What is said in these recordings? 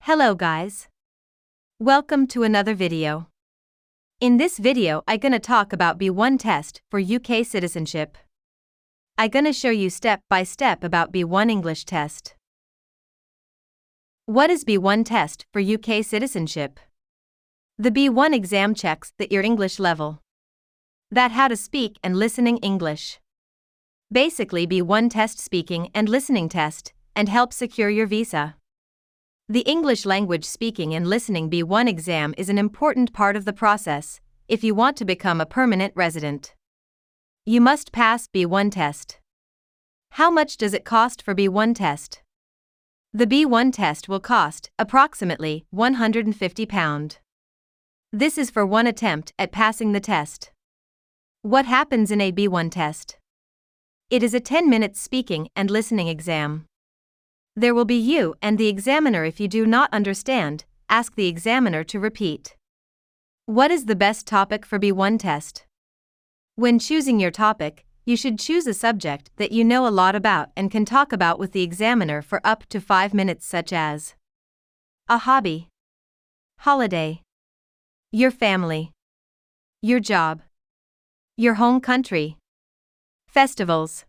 Hello guys. Welcome to another video. In this video I gonna talk about B1 test for UK citizenship. I gonna show you step by step about B1 English test. What is B1 test for UK citizenship? The B1 exam checks that your English level. That how to speak and listening English. Basically B1 test speaking and listening test and help secure your visa. The English language speaking and listening B1 exam is an important part of the process if you want to become a permanent resident. You must pass B1 test. How much does it cost for B1 test? The B1 test will cost approximately £150. This is for one attempt at passing the test. What happens in a B1 test? It is a 10-minute speaking and listening exam. There will be you and the examiner. If you do not understand, ask the examiner to repeat. What is the best topic for B1 test? When choosing your topic, you should choose a subject that you know a lot about and can talk about with the examiner for up to 5 minutes, such as a hobby, holiday, your family, your job, your home country, festivals,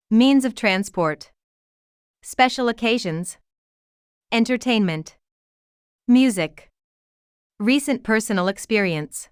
means of transport, special occasions, entertainment, music, recent personal experience.